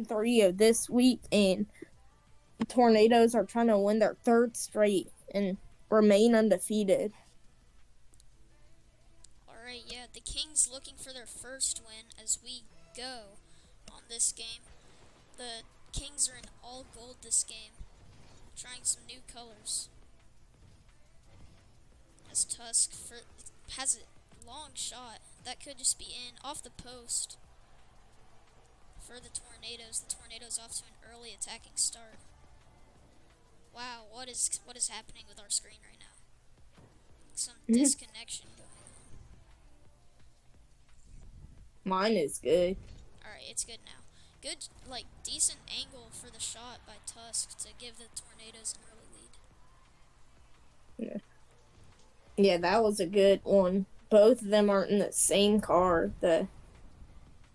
3 of this week, and the Tornadoes are trying to win their 3rd straight and remain undefeated. Alright, yeah, the Kings looking for their first win as we go on this game. The Kings are in all gold this game, trying some new colors. As Tusk has a long shot that could just be in off the post for the Tornadoes. The Tornadoes off to an early attacking start. Wow, what is happening with our screen right now? Some disconnection going on. Mine is good. Alright, it's good now. Good, decent angle for the shot by Tusk to give the Tornadoes an early lead. Yeah, that was a good one. Both of them are in the same car. The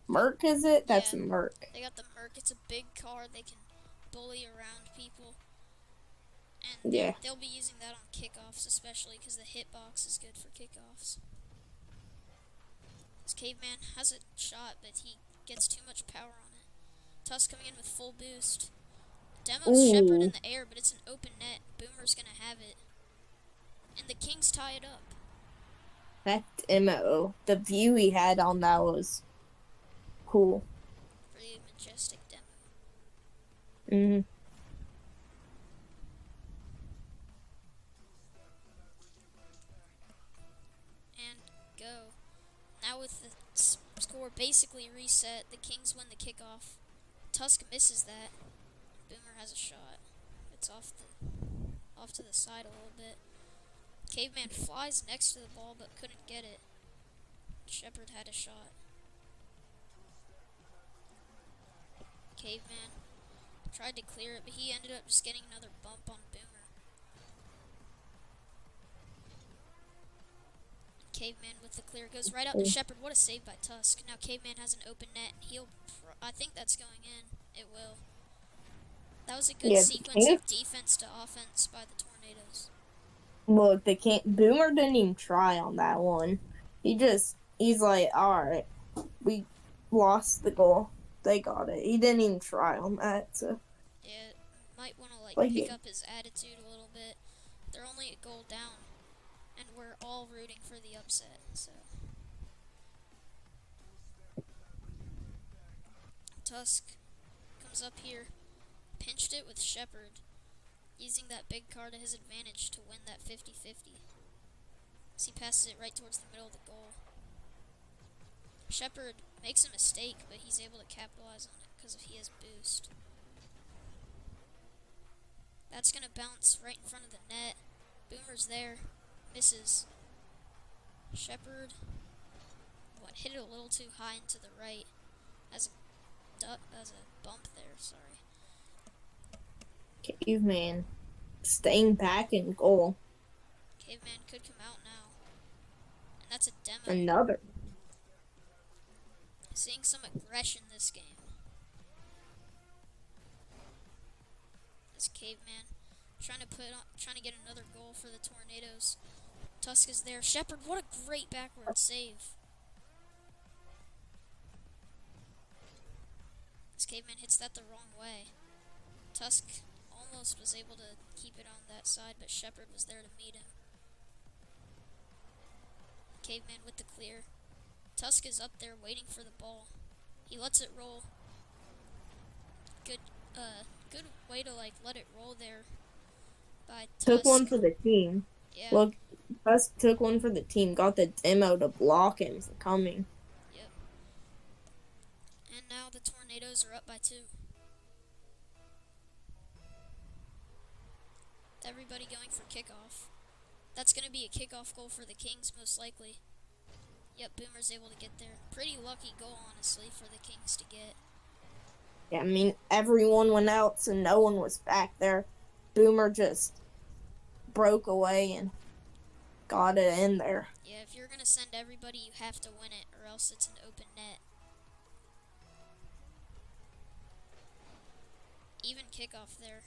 Merc, is it? That's a Merc. They got the Merc. It's a big car. They can bully around people. And they'll be using that on kickoffs, especially because the hitbox is good for kickoffs. This Caveman has a shot, but he gets too much power on it. Tusk coming in with full boost. Demo's Shepard in the air, but it's an open net. Boomer's going to have it. And the Kings tie it up. That demo, the view he had on that was cool. Pretty majestic demo. Mm-hmm. And go. Now with the score basically reset, the Kings win the kickoff. Tusk misses that. Boomer has a shot. It's off to the side a little bit. Caveman flies next to the ball but couldn't get it. Shepard had a shot. Caveman tried to clear it, but he ended up just getting another bump on Boomer. Caveman with the clear goes right out to Shepard. What a save by Tusk. Now Caveman has an open net. I think that's going in. It will. That was a good sequence of defense to offense by the Tornadoes. Look, Boomer didn't even try on that one. He's like, alright, we lost the goal. They got it. He didn't even try on that, so. Yeah, might want to pick up his attitude a little bit. They're only a goal down, and we're all rooting for the upset, so. Tusk comes up here, pinched it with Shepard, using that big car to his advantage to win that 50-50. As he passes it right towards the middle of the goal. Shepard makes a mistake, but he's able to capitalize on it because he has boost. That's going to bounce right in front of the net. Boomer's there. Misses. Shepard hit it a little too high into the right as a bump there, sorry. Caveman staying back in goal. Caveman could come out now. And that's a demo. Another. Seeing some aggression this game. This Caveman trying to get another goal for the Tornadoes. Tusk is there. Shepard, what a great backward save. This Caveman hits that the wrong way. Tusk almost was able to keep it on that side, but Shepard was there to meet him. Caveman with the clear. Tusk is up there waiting for the ball. He lets it roll. Good way to let it roll there by Tusk. Took one for the team. Yeah. Look, Tusk took one for the team. Got the demo to block him from coming. Yep. And now the Tornadoes are up by 2. Everybody going for kickoff. That's going to be a kickoff goal for the Kings, most likely. Yep, Boomer's able to get there. Pretty lucky goal, honestly, for the Kings to get. Yeah, I mean, everyone went out, so no one was back there. Boomer just broke away and got it in there. Yeah, if you're going to send everybody, you have to win it, or else it's an open net. Even kickoff there.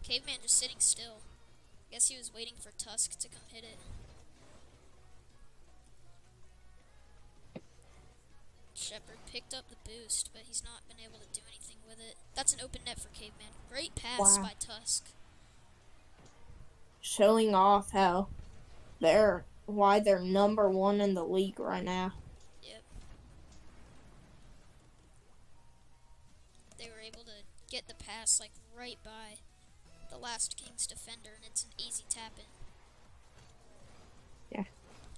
Caveman just sitting still. Guess he was waiting for Tusk to come hit it. Shepard picked up the boost, but he's not been able to do anything with it. That's an open net for Caveman. Great pass Wow. by Tusk. Showing off why they're number one in the league right now. Yep. They were able to get the pass like right by the last King's defender, and it's an easy tap in. Yeah.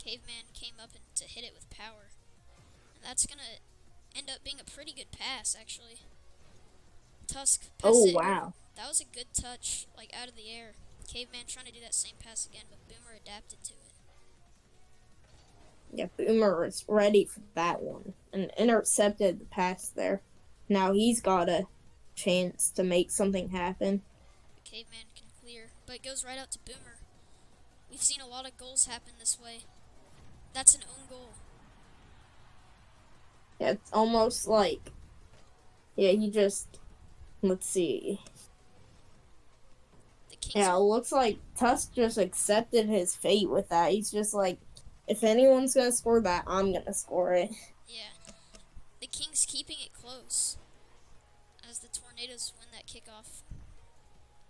Caveman came up to hit it with power. And that's going to end up being a pretty good pass, actually. Tusk passed it. Wow. That was a good touch, like out of the air. Caveman trying to do that same pass again, but Boomer adapted to it. Yeah, Boomer is ready for that one and intercepted the pass there. Now he's got a chance to make something happen. The Caveman can clear, but it goes right out to Boomer. We've seen a lot of goals happen this way. That's an own goal. Yeah, it's almost like, he just, let's see. Yeah, it looks like Tusk just accepted his fate with that. He's just like, if anyone's going to score that, I'm going to score it. Yeah. The Kings keeping it close as the Tornadoes win that kickoff.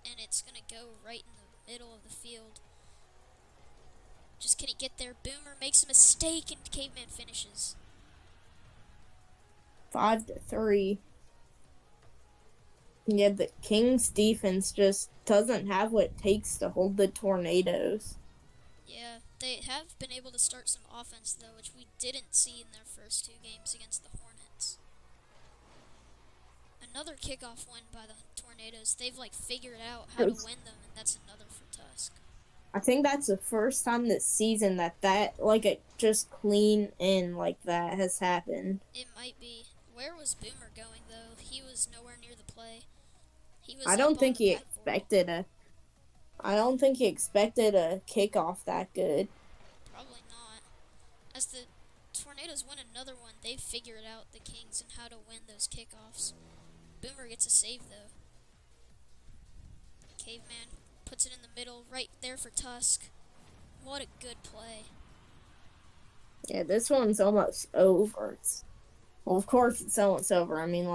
And it's going to go right in the middle of the field. Just can he get there? Boomer makes a mistake and Caveman finishes. 5-3. Yeah, the Kings defense just doesn't have what it takes to hold the Tornadoes. Yeah, they have been able to start some offense, though, which we didn't see in their first two games against the Hornets. Another kickoff win by the Tornadoes. They've, figured out how to win them, and that's another for Tusk. I think that's the first time this season that a just clean in like that has happened. It might be. Where was Boomer going, though? He was nowhere near the play. I don't think he expected a kickoff that good. Probably not. As the Tornadoes win another one, they've figured out the Kings and how to win those kickoffs. Boomer gets a save, though. Caveman puts it in the middle, right there for Tusk. What a good play. Yeah, this one's almost over. Well, of course it's almost over. I mean,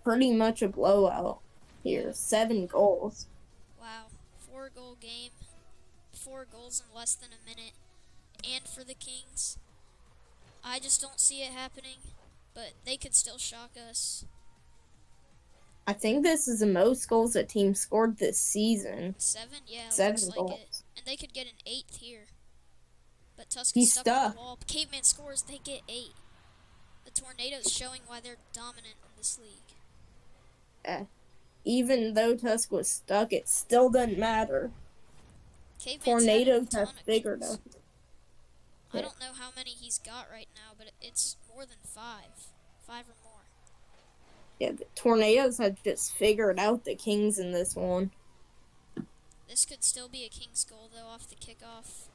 pretty much a blowout here. 7 goals. Wow. 4-goal game. 4 goals in less than a minute. And for the Kings, I just don't see it happening, but they could still shock us. I think this is the most goals a team scored this season. 7? Yeah, 7 looks like goals. it. And they could get an 8th here. But Tusk is stuck on the wall. Caveman scores, they get 8. The Tornadoes showing why they're dominant in this league. Even though Tusk was stuck, it still doesn't matter. Caveman's Tornadoes have figured out. I don't know how many he's got right now, but it's more than 5. 5 or more. Yeah, the Tornadoes have just figured out the Kings in this one. This could still be a Kings goal, though, off the kickoff.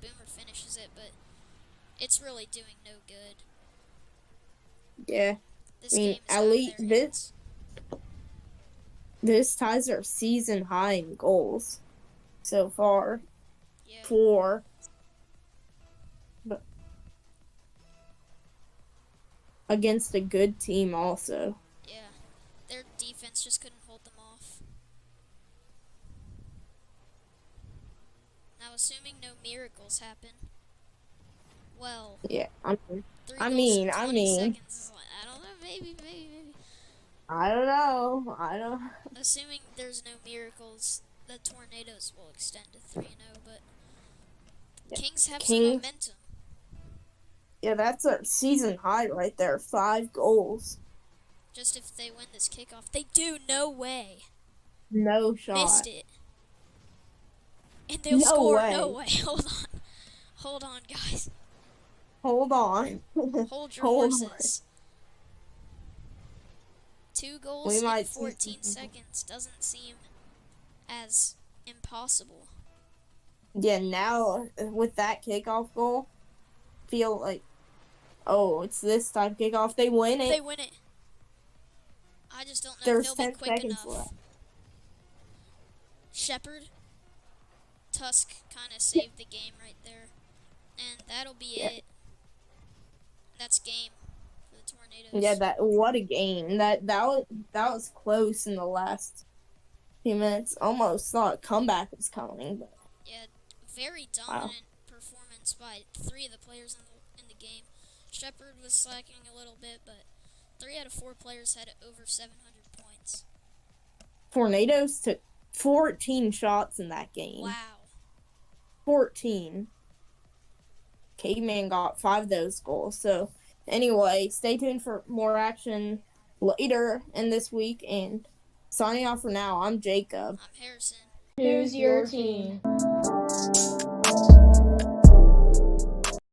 Boomer finishes it, but it's really doing no good. Yeah. This game is out of their hands. This ties our season high in goals so far. Yeah. 4. But against a good team also. Yeah. Their defense just couldn't hold them off. Now, assuming no miracles happen, well, yeah, I mean, 3 goals in 20 seconds is I don't know, maybe. I don't know. Assuming there's no miracles, the Tornadoes will extend to 3-0, but the Kings have some momentum. Yeah, that's a season high right there. 5 goals. Just if they win this kickoff, they do. No way. No shot. Missed it. And they'll score. No way. Hold on, guys. Hold on. Hold your horses. 2 goals in 14 seconds doesn't seem as impossible. Yeah, now with that kickoff goal, feel like, it's this time kickoff. They win it. They win it. I just don't know if they'll be quick enough. Left. Shepard, Tusk kind of saved the game right there. And that'll be it. That's game. Tornadoes. Yeah, what a game. That was close in the last few minutes. Almost thought a comeback was coming, but Yeah, very dominant performance by 3 of the players in the game. Shepard was slacking a little bit, but 3 out of 4 players had over 700 points. Tornadoes took 14 shots in that game. Wow. 14. Caveman got 5 of those goals. So, anyway, stay tuned for more action later in this week. And signing off for now, I'm Jacob. I'm Harrison. Who's your team?